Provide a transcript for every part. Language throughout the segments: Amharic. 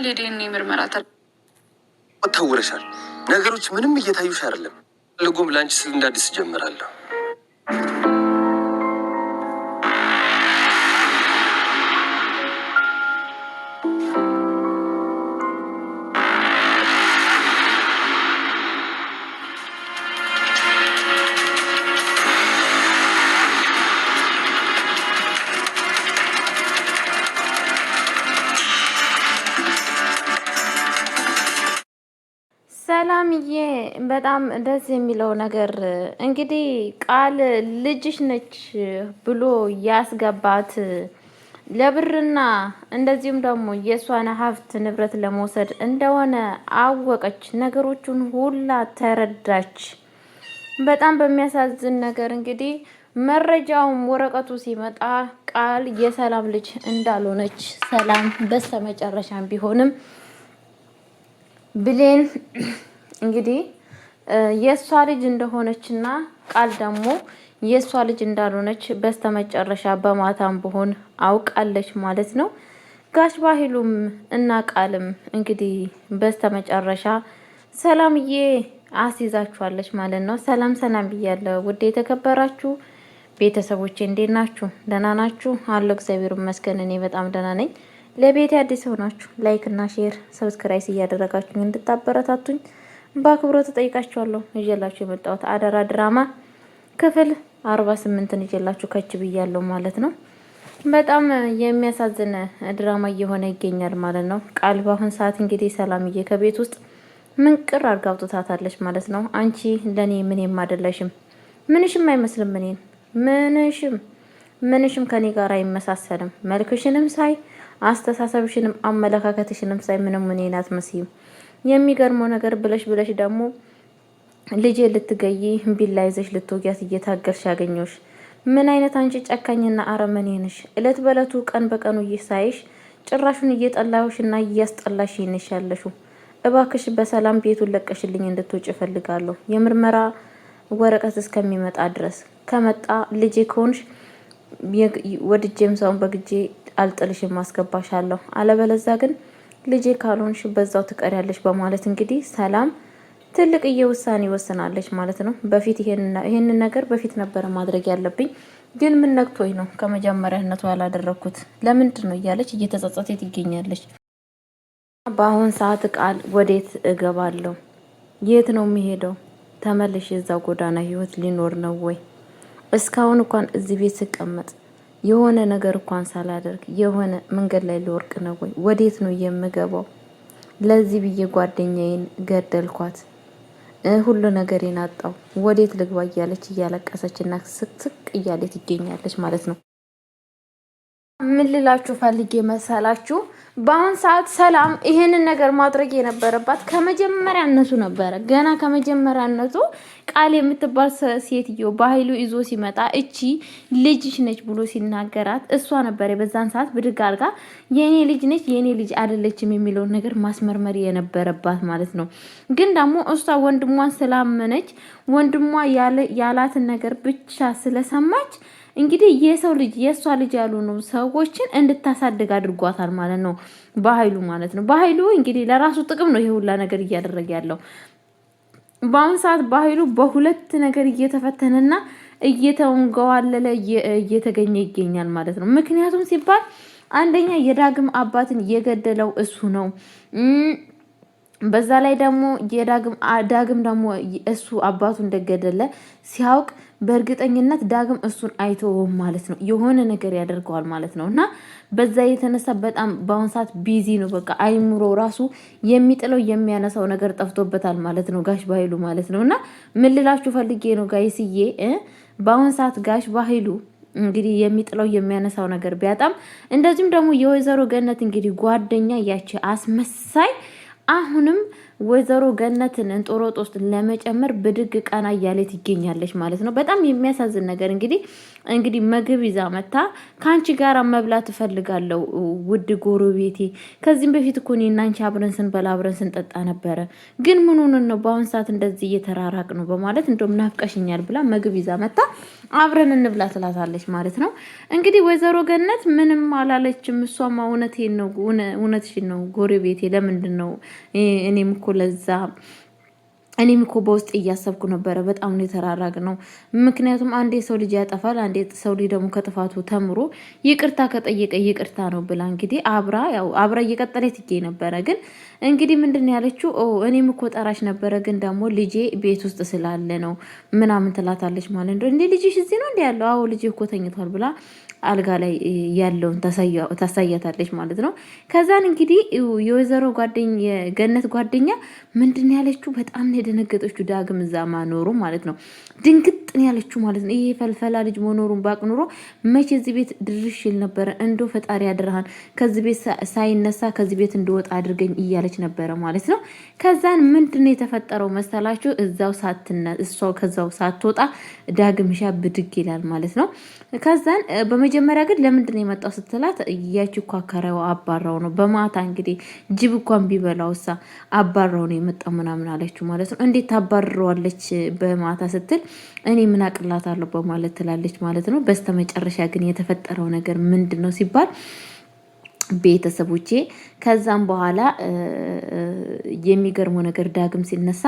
ቃል የዲኤንኤ ምርመራ ተውረሻል። ነገሮች ምንም እየታዩሽ አይደለም። ለጎም ላንቺ ስል እንዳዲስ ጀምራለሁ። ሰላምዬ በጣም ደስ የሚለው ነገር እንግዲህ ቃል ልጅሽ ነች ብሎ ያስገባት ለብርና እንደዚሁም ደግሞ የሷን ሀብት ንብረት ለመውሰድ እንደሆነ አወቀች። ነገሮቹን ሁላ ተረዳች። በጣም በሚያሳዝን ነገር እንግዲህ መረጃውም ወረቀቱ ሲመጣ ቃል የሰላም ልጅ እንዳልሆነች ሰላም በስተመጨረሻም ቢሆንም ብሌን እንግዲህ የሷ ልጅ እንደሆነችና ቃል ደግሞ የሷ ልጅ እንዳልሆነች በስተመጨረሻ በማታም ቢሆን አውቃለች ማለት ነው። ጋሽ ባህሉም እና ቃልም እንግዲህ በስተመጨረሻ ሰላምዬ አስይዛችኋለች ማለት ነው። ሰላም ሰላም ብያለሁ ውድ የተከበራችሁ ቤተሰቦቼ እንዴት ናችሁ? ደህና ናችሁ? አለሁ እግዚአብሔር ይመስገን እኔ በጣም ደህና ነኝ። ለቤት አዲስ ሆናችሁ ላይክ እና ሼር ሰብስክራይብ እያደረጋችሁ እንድታበረታቱኝ በአክብሮት ተጠይቃችኋለሁ። ይዤላችሁ የመጣሁት አደራ ድራማ ክፍል 48ን ይዤላችሁ ከች ብያለሁ ማለት ነው። በጣም የሚያሳዝን ድራማ እየሆነ ይገኛል ማለት ነው። ቃል በአሁን ሰዓት እንግዲህ ሰላምዬ ከቤት ውስጥ ምንቅር አድርጋ አውጥታታለች ማለት ነው። አንቺ ለኔ ምንም አይደለሽም፣ ምንሽም አይመስልም፣ ምንሽም ከኔ ጋር አይመሳሰልም፣ መልክሽንም ሳይ አስተሳሰብሽንም አመለካከትሽንም ሳይ ምንም እኔን አትመስይም። የሚገርመው ነገር ብለሽ ደግሞ ልጄ ልትገይ ቢላ ይዘሽ ልትወጊያት እየታገልሽ ያገኘሽ። ምን አይነት አንቺ ጨካኝና አረመኔ ነሽ! እለት በእለቱ ቀን በቀኑ እየሳይሽ ጭራሹን እየጠላሁሽና እያስጠላሽ ነሽ ያለሽው። እባክሽ በሰላም ቤቱን ለቀሽልኝ እንድትወጪ እፈልጋለሁ። የምርመራ ወረቀት እስከሚመጣ ድረስ ከመጣ ልጄ ከሆንሽ ወድጄም ሰውን በግጄ አልጥልሽም ማስገባሻለሁ። አለበለዛ ግን ልጄ ካልሆንሽ በዛው ትቀሪያለሽ በማለት እንግዲህ ሰላም ትልቅዬ ውሳኔ ወስናለች ማለት ነው። በፊት ይሄንን ነገር በፊት ነበረ ማድረግ ያለብኝ፣ ግን ምን ነክቶኝ ነው ከመጀመሪያነቱ ያላደረኩት ለምንድን ነው እያለች እየተጸጸተች ትገኛለች። በአሁን ሰዓት ቃል ወዴት እገባለሁ? የት ነው የሚሄደው? ተመልሽ የዛው ጎዳና ህይወት ሊኖር ነው ወይ? እስካሁን እንኳን እዚህ ቤት ስቀመጥ የሆነ ነገር እንኳን ሳላደርግ የሆነ መንገድ ላይ ልወርቅ ነው ወይ? ወዴት ነው የምገባው? ለዚህ ብዬ ጓደኛዬን ገደልኳት፣ ሁሉ ነገሬን አጣው፣ ወዴት ልግባ እያለች እያለቀሰችና ስቅስቅ እያለች ትገኛለች ማለት ነው። ምን ልላችሁ ፈልጌ መሰላችሁ? በአሁን ሰዓት ሰላም ይሄንን ነገር ማድረግ የነበረባት ከመጀመሪያነቱ ነበረ። ገና ከመጀመሪያነቱ ቃል የምትባል ሴትዮ በኃይሉ ይዞ ሲመጣ እቺ ልጅሽ ነች ብሎ ሲናገራት እሷ ነበር በዛን ሰዓት ብድግ አድርጋ የኔ ልጅ ነች የኔ ልጅ አይደለችም የሚለውን ነገር ማስመርመር የነበረባት ማለት ነው። ግን ደግሞ እሷ ወንድሟን ስላመነች ወንድሟ ያላትን ነገር ብቻ ስለሰማች እንግዲህ የሰው ልጅ የሷ ልጅ ያልሆኑ ሰዎችን እንድታሳድግ አድርጓታል ማለት ነው በኃይሉ ማለት ነው። በኃይሉ እንግዲህ ለራሱ ጥቅም ነው ይሄ ሁላ ነገር እያደረገ ያለው። በአሁን ሰዓት በኃይሉ በሁለት ነገር እየተፈተነና እየተንገዋለለ እየተገኘ ይገኛል ማለት ነው። ምክንያቱም ሲባል አንደኛ የዳግም አባትን የገደለው እሱ ነው። በዛ ላይ ደግሞ ዳግም ደግሞ እሱ አባቱ እንደገደለ ሲያውቅ በእርግጠኝነት ዳግም እሱን አይተውም ማለት ነው። የሆነ ነገር ያደርገዋል ማለት ነው። እና በዛ የተነሳ በጣም በአሁን ሰዓት ቢዚ ነው። በቃ አይምሮ ራሱ የሚጥለው የሚያነሳው ነገር ጠፍቶበታል ማለት ነው ጋሽ ባህሉ ማለት ነው። እና ምን ልላችሁ ፈልጌ ነው ጋይስዬ፣ በአሁን ሰዓት ጋሽ ባህሉ እንግዲህ የሚጥለው የሚያነሳው ነገር ቢያጣም እንደዚሁም ደግሞ የወይዘሮ ገነት እንግዲህ ጓደኛ ያቺ አስመሳይ አሁንም ወይዘሮ ገነትን እንጦሮጦስ ለመጨመር ብድግ ቀና እያለች ትገኛለች ማለት ነው። በጣም የሚያሳዝን ነገር እንግዲህ ምግብ ይዛ መታ ከአንቺ ጋር መብላት እፈልጋለሁ ውድ ጎረቤቴ፣ ከዚህም በፊት እኮ እኔና አንቺ አብረን ስንበላ አብረን ስንጠጣ ነበረ፣ ግን ምን ሆነን ነው በአሁን ሰዓት እንደዚህ እየተራራቅ ነው በማለት እንደውም ናፍቀሽኛል ብላ ምግብ ይዛ መታ አብረን እንብላ ትላታለች ማለት ነው። እንግዲህ ወይዘሮ ገነት ምንም አላለችም። እሷማ እውነትሽን ነው ጎረቤቴ፣ ለምንድን ነው እኔም እኮ በውስጥ እያሰብኩ ነበረ። በጣም ነው የተራራቅ ነው። ምክንያቱም አንዴ ሰው ልጅ ያጠፋል፣ አንዴ ሰው ልጅ ደግሞ ከጥፋቱ ተምሮ ይቅርታ ከጠየቀ ይቅርታ ነው ብላ እንግዲህ አብራ እየቀጠለች ትገኝ ነበረ። ግን እንግዲህ ምንድን ነው ያለችው? እኔም እኮ ጠራሽ ነበረ፣ ግን ደግሞ ልጄ ቤት ውስጥ ስላለ ነው ምናምን ትላታለች ማለት ነው። እንዴ ልጅሽ እዚህ ነው እንዲ ያለው? አዎ ልጄ እኮ ተኝቷል ብላ አልጋ ላይ ያለውን ታሳያታለች ማለት ነው። ከዛን እንግዲህ የወይዘሮ የገነት ጓደኛ ምንድን ያለችው? በጣም ነው የደነገጠችው። ዳግም እዛ ማኖሩ ማለት ነው። ድንግጥን ያለችው ማለት ነው። ይሄ ፈልፈላ ልጅ መኖሩን ባቅ ኑሮ መቼ እዚህ ቤት ድርሽ ይል ነበረ። እንዶ ፈጣሪ ያድርሃን ከዚህ ቤት ሳይነሳ ከዚህ ቤት እንደወጣ አድርገኝ እያለች ነበረ ማለት ነው። ከዛን ምንድን ነው የተፈጠረው መሰላችሁ? እሷው ከዛው ሳትወጣ ዳግምሻ ብድግ ይላል ማለት ነው። ከዛን በመጀመሪያ ግን ለምንድን ነው የመጣው ስትላት ያቺ እኮ አካራው አባራው ነው በማታ እንግዲህ ጅብ እንኳን ቢበላው እሳ አባራው ነው የመጣው ምናምን አለችው ማለት ነው። እንዴት ታባርረዋለች በማታ ስትል እኔ ምን አቅላታለሁ በማለት ትላለች ማለት ነው። በስተመጨረሻ ግን የተፈጠረው ነገር ምንድን ነው ሲባል ቤተሰቦቼ ከዛም በኋላ የሚገርመው ነገር ዳግም ሲነሳ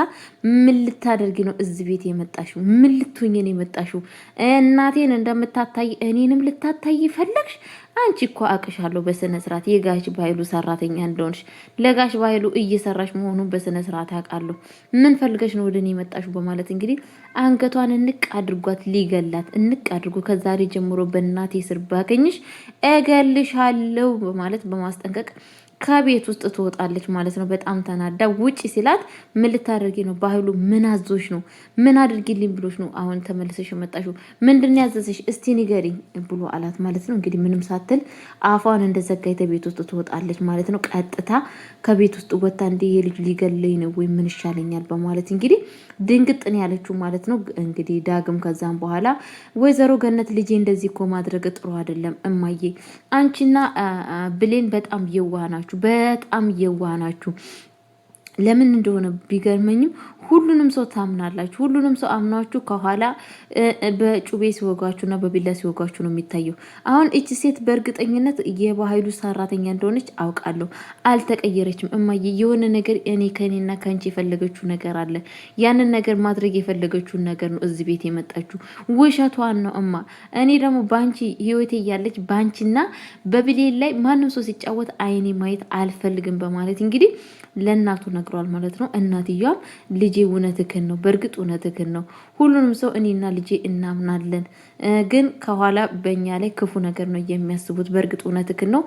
ምን ልታደርጊ ነው እዚህ ቤት የመጣሽው? ምን ልትሆኚ ነው የመጣሽው? እናቴን እንደምታታይ እኔንም ልታታይ ፈለግሽ? አንቺ እኮ አቅሻለሁ በስነ ስርዓት የጋሽ ባይሉ ሰራተኛ እንደሆንሽ፣ ለጋሽ ባይሉ እየሰራሽ መሆኑን በስነ ስርዓት አውቃለሁ። ምን ፈልገሽ ነው ወደ እኔ የመጣሽው? በማለት እንግዲህ አንገቷን እንቅ አድርጓት ሊገላት እንቅ አድርጎ ከዛሬ ጀምሮ በእናቴ ስር ባገኝሽ እገልሻለሁ በማለት በማስጠንቀቅ ከቤት ውስጥ ትወጣለች ማለት ነው። በጣም ተናዳ ውጪ ሲላት ምን ልታደርጊ ነው? ባህሉ ምን አዞሽ ነው? ምን አድርጊልኝ ብሎሽ ነው አሁን ተመልሰሽ የመጣሽው? ምንድን ያዘዘሽ እስቲ ንገሪኝ ብሎ አላት ማለት ነው። እንግዲህ ምንም ሳትል አፏን እንደዘጋይ ቤት ውስጥ ትወጣለች ማለት ነው። ቀጥታ ከቤት ውስጥ ወጣ እንደ ይሄ ልጅ ሊገለኝ ነው ወይ ምን ይሻለኛል በማለት እንግዲህ ድንግጥን ያለችው ማለት ነው። እንግዲህ ዳግም ከዛም በኋላ ወይዘሮ ገነት ልጄ እንደዚህ እኮ ማድረግ ጥሩ አይደለም እማዬ፣ አንቺና ብሌን በጣም የዋህ ናችሁ፣ በጣም የዋህ ናችሁ። ለምን እንደሆነ ቢገርመኝም ሁሉንም ሰው ታምናላችሁ። ሁሉንም ሰው አምናችሁ ከኋላ በጩቤ ሲወጓችሁና በቢላ ሲወጓችሁ ነው የሚታየው። አሁን እቺ ሴት በእርግጠኝነት የባህሉ ሰራተኛ እንደሆነች አውቃለሁ። አልተቀየረችም እማዬ። የሆነ ነገር እኔ ከኔና ከአንቺ የፈለገችው ነገር አለ። ያንን ነገር ማድረግ የፈለገችውን ነገር ነው እዚህ ቤት የመጣችሁ። ውሸቷን ነው እማ። እኔ ደግሞ ባንቺ ህይወቴ እያለች ባንቺና በብሌን ላይ ማንም ሰው ሲጫወት አይኔ ማየት አልፈልግም በማለት እንግዲህ ለእናቱ ነግሯል ማለት ነው። እናትየዋም ልጄ እውነትህን ነው፣ በእርግጥ እውነትህን ነው፣ ሁሉንም ሰው እኔና ልጄ እናምናለን፣ ግን ከኋላ በእኛ ላይ ክፉ ነገር ነው የሚያስቡት፣ በእርግጥ እውነትህን ነው፣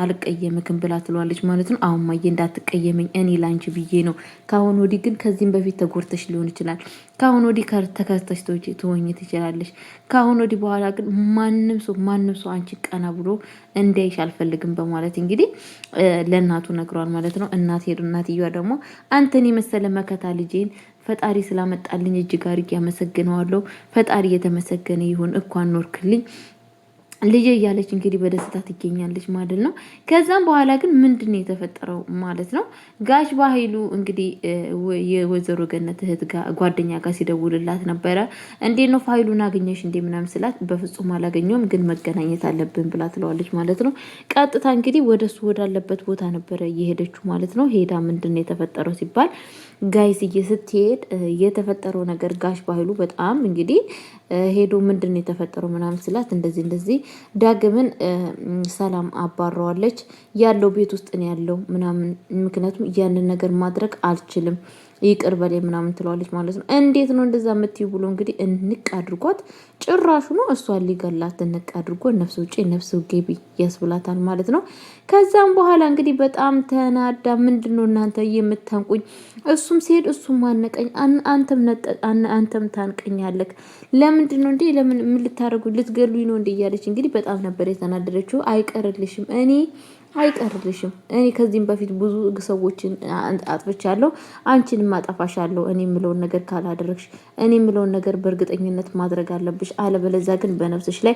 አልቀየምክም ብላ ትለዋለች ማለት ነው። አሁን ማየ እንዳትቀየመኝ እኔ ላንቺ ብዬ ነው። ከአሁን ወዲህ ግን ከዚህም በፊት ተጎርተሽ ሊሆን ይችላል፣ ከአሁን ወዲህ ተከስተሽ ትሆኝ ትችላለሽ። ከአሁን ወዲህ በኋላ ግን ማንም ሰው አንቺ ቀና ብሎ እንዲያይሽ አልፈልግም በማለት እንግዲህ ለእናቱ ነግሯል ማለት ነው። እናትየዋ ደግሞ አንተን የመሰለ መከታ ልጄን ፈጣሪ ስላመጣልኝ እጅግ አድርጌ አመሰግነዋለሁ። ፈጣሪ የተመሰገነ ይሁን፣ እንኳን ኖርክልኝ ልጄ እያለች እንግዲህ በደስታ ትገኛለች ማለት ነው። ከዛም በኋላ ግን ምንድን ነው የተፈጠረው ማለት ነው? ጋሽ ባህሉ እንግዲህ የወይዘሮ ገነት እህት ጓደኛ ጋር ሲደውልላት ነበረ። እንዴት ነው ፋይሉን አገኘሽ እንዴ ምናምን ስላት በፍጹም አላገኘውም፣ ግን መገናኘት አለብን ብላ ትለዋለች ማለት ነው። ቀጥታ እንግዲህ ወደሱ ወዳለበት ቦታ ነበረ እየሄደችው ማለት ነው። ሄዳ ምንድን ነው የተፈጠረው ሲባል ጋይስዬ ስትሄድ የተፈጠረው ነገር ጋሽ ባህሉ በጣም እንግዲህ ሄዶ ምንድን ነው የተፈጠረው ምናምን ስላት እንደዚህ ዳግምን ሰላም አባረዋለች፣ ያለው ቤት ውስጥ ነው ያለው ምናምን፣ ምክንያቱም ያንን ነገር ማድረግ አልችልም ይቅር በላይ ምናምን ትለዋለች ማለት ነው። እንዴት ነው እንደዛ የምትይው ብሎ እንግዲህ እንቅ አድርጓት ጭራሹ ነው እሷን ሊገላት እንቅ አድርጎ ነፍስ ውጪ ነፍስ ገቢ ያስብላታል ማለት ነው። ከዛም በኋላ እንግዲህ በጣም ተናዳ ምንድነው እናንተ የምታንቁኝ? እሱም ሲሄድ እሱም ማነቀኝ፣ አንተም ታንቀኛለክ። ለምንድነው እንዴ? ለምን ምን ልታረጉ ልትገሉኝ ነው እንዴ? እያለች እንግዲህ በጣም ነበር የተናደረችው። አይቀርልሽም እኔ አይቀርልሽም። እኔ ከዚህም በፊት ብዙ ሰዎችን አጥፍቻለሁ፣ አንቺንም አጠፋሻለሁ። እኔ የምለውን ነገር ካላደረግሽ፣ እኔ የምለውን ነገር በእርግጠኝነት ማድረግ አለብሽ፣ አለበለዚያ ግን በነፍስሽ ላይ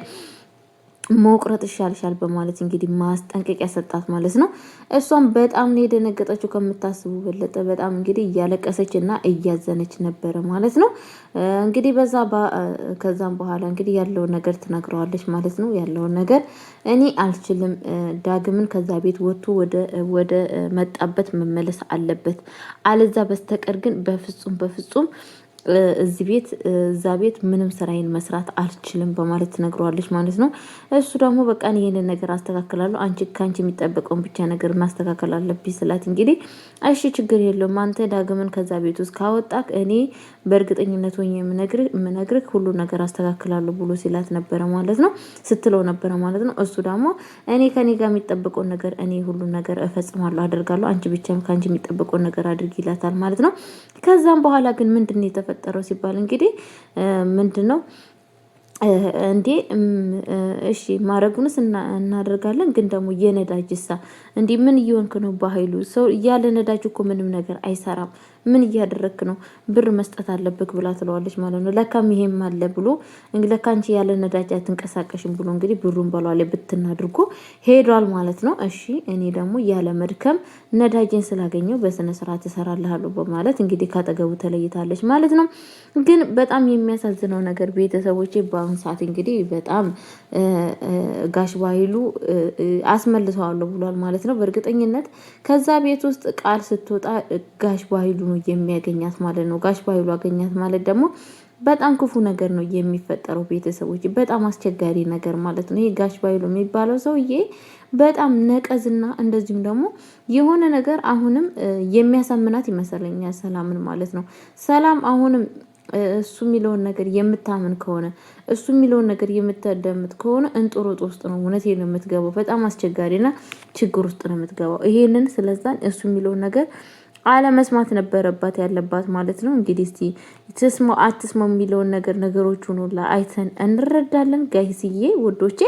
መቁረጥ ይሻልሻል በማለት እንግዲህ ማስጠንቀቂያ ሰጣት ማለት ነው። እሷም በጣም ነው የደነገጠችው ከምታስቡ በለጠ። በጣም እንግዲህ እያለቀሰች እና እያዘነች ነበረ ማለት ነው። እንግዲህ ከዛም በኋላ እንግዲህ ያለውን ነገር ትነግረዋለች ማለት ነው። ያለውን ነገር እኔ አልችልም፣ ዳግምን ከዛ ቤት ወጥቶ ወደ መጣበት መመለስ አለበት፣ አለዛ በስተቀር ግን በፍጹም እዚህ ቤት እዛ ቤት ምንም ስራዬን መስራት አልችልም በማለት ትነግረዋለች ማለት ነው። እሱ ደግሞ በቃ ይሄንን ነገር አስተካክላለሁ፣ ከአንቺ የሚጠበቀውን ብቻ ነገር ማስተካከል አለብኝ ስላት እንግዲህ እሺ ችግር የለውም አንተ ዳግምን ከዛ ቤት ውስጥ ካወጣክ እኔ በእርግጠኝነት ሆኜ የምነግርህ ሁሉ ነገር አስተካክላለሁ ብሎ ሲላት ነበረ ማለት ነው፣ ስትለው ነበረ ማለት ነው። እሱ ደግሞ እኔ ከኔ ጋር የሚጠበቀውን ነገር እኔ ሁሉ ነገር እፈጽማለሁ፣ አደርጋለሁ፣ አንቺ ብቻ ከአንቺ የሚጠበቀውን ነገር አድርጊ ይላታል ማለት ነው። ከዛም በኋላ ግን ምንድን ነው የተፈጠረው ሲባል እንግዲህ ምንድነው እንዴ እሺ ማረጉንስ እናደርጋለን፣ ግን ደግሞ የነዳጅ እንዴ ምን እየሆንክ ነው? በኃይሉ ሰው ያለ ነዳጅ እኮ ምንም ነገር አይሰራም፣ ምን እያደረክ ነው? ብር መስጠት አለብክ ብላ ትለዋለች ማለት ነው። ለካም ይሄም አለ ብሎ እንግዲህ ለካ አንቺ ያለ ነዳጅ አትንቀሳቀሽም ብሎ እንግዲህ ብሩን በሏ ላይ ብትን አድርጎ ሄዷል ማለት ነው። እሺ እኔ ደግሞ ያለ መድከም ነዳጅን ስላገኘው በስነ ስርዓት እሰራልሃለሁ በማለት እንግዲህ ካጠገቡ ተለይታለች ማለት ነው። ግን በጣም የሚያሳዝነው ነገር ቤተሰቦቼ በአሁኑ ሰዓት እንግዲህ በጣም ጋሽ ባይሉ አስመልሰዋለሁ ብሏል ማለት ነው። በእርግጠኝነት ከዛ ቤት ውስጥ ቃል ስትወጣ ጋሽ ባይሉ ነው የሚያገኛት ማለት ነው። ጋሽ ባይሉ አገኛት ማለት ደግሞ በጣም ክፉ ነገር ነው የሚፈጠረው ቤተሰቦች፣ በጣም አስቸጋሪ ነገር ማለት ነው። ይሄ ጋሽ ባይሉ የሚባለው ሰውዬ በጣም ነቀዝና እንደዚሁም ደግሞ የሆነ ነገር አሁንም የሚያሳምናት ይመስለኛል ሰላምን ማለት ነው። ሰላም አሁንም እሱ የሚለውን ነገር የምታምን ከሆነ እሱ የሚለውን ነገር የምታዳምጥ ከሆነ እንጦሮጦ ውስጥ ነው እውነቴን ነው የምትገባው። በጣም አስቸጋሪና ችግር ውስጥ ነው የምትገባው። ይሄንን ስለዛን እሱ የሚለውን ነገር አለመስማት ነበረባት ያለባት ማለት ነው። እንግዲህ እስቲ ትስማው አትስማው የሚለውን ነገሮቹን ሁላ አይተን እንረዳለን ጋይስዬ ወዶቼ።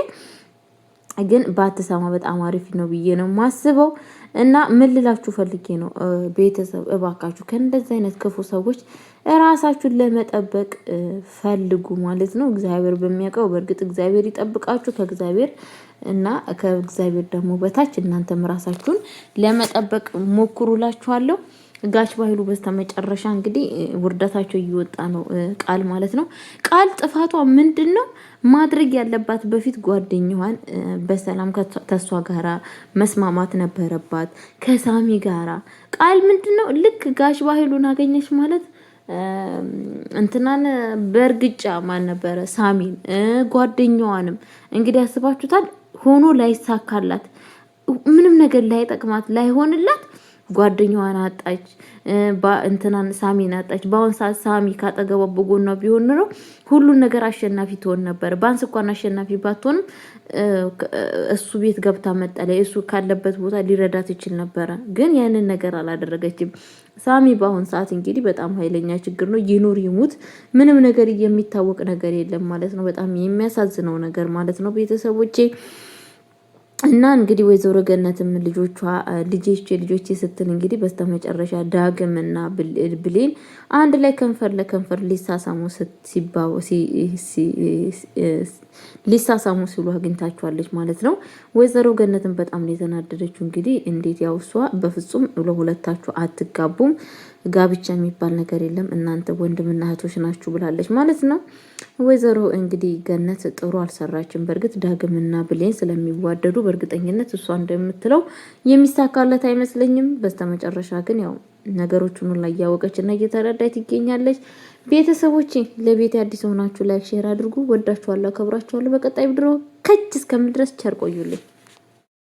ግን ባትሰማ በጣም አሪፍ ነው ብዬ ነው ማስበው። እና ምን ልላችሁ ፈልጌ ነው ቤተሰብ እባካችሁ ከእንደዚህ አይነት ክፉ ሰዎች ራሳችሁን ለመጠበቅ ፈልጉ ማለት ነው። እግዚአብሔር በሚያውቀው በእርግጥ እግዚአብሔር ይጠብቃችሁ ከእግዚአብሔር እና ከእግዚአብሔር ደግሞ በታች እናንተም ራሳችሁን ለመጠበቅ ሞክሩላችኋለሁ። ጋሽ ባይሉ በስተመጨረሻ እንግዲህ ውርደታቸው እየወጣ ነው ቃል ማለት ነው። ቃል ጥፋቷ ምንድነው? ማድረግ ያለባት በፊት ጓደኛዋን በሰላም ከሷ ጋራ መስማማት ነበረባት ከሳሚ ጋራ። ቃል ምንድነው ልክ ጋሽ ባይሉን አገኘች ማለት እንትናን በእርግጫ ማን ነበረ ሳሚን ጓደኛዋንም እንግዲህ ያስባችሁታል ሆኖ ላይሳካላት ምንም ነገር ላይጠቅማት ላይሆንላት ጓደኛዋን አጣች፣ እንትናን ሳሚን አጣች። በአሁን ሰዓት ሳሚ ካጠገቧ በጎኗ ቢሆን ኖሮ ሁሉን ነገር አሸናፊ ትሆን ነበር። ባንስ እንኳን አሸናፊ ባትሆንም እሱ ቤት ገብታ መጠለያ እሱ ካለበት ቦታ ሊረዳት ይችል ነበረ። ግን ያንን ነገር አላደረገችም። ሳሚ በአሁን ሰዓት እንግዲህ በጣም ኃይለኛ ችግር ነው። ይኑር ይሙት ምንም ነገር የሚታወቅ ነገር የለም ማለት ነው። በጣም የሚያሳዝነው ነገር ማለት ነው ቤተሰቦቼ። እና እንግዲህ ወይዘሮ ገነትም ልጆቼ ስትል እንግዲህ በስተመጨረሻ ዳግምና ብሌን አንድ ላይ ከንፈር ለከንፈር ሊሳሳሙ ሲሉ አግኝታችኋለች ማለት ነው። ወይዘሮ ገነትም በጣም ነው የተናደደችው። እንግዲህ እንዴት ያው እሷ በፍጹም ለሁለታችሁ አትጋቡም፣ ጋብቻ የሚባል ነገር የለም፣ እናንተ ወንድምና እህቶች ናችሁ ብላለች ማለት ነው። ወይዘሮ እንግዲህ ገነት ጥሩ አልሰራችም። በእርግጥ ዳግምና ብሌን ስለሚዋደዱ በእርግጠኝነት እሷ እንደምትለው የሚሳካለት አይመስለኝም። በስተመጨረሻ ግን ያው ነገሮችን ሁሉ እያወቀች እና እየተረዳች ትገኛለች። ቤተሰቦቼ ለቤት አዲስ ሆናችሁ ላይክ ሼር አድርጉ። ወዳችኋለሁ፣ አከብራችኋለሁ። በቀጣይ ቪዲዮ ከች እስከምድረስ ቸር ቆዩልኝ።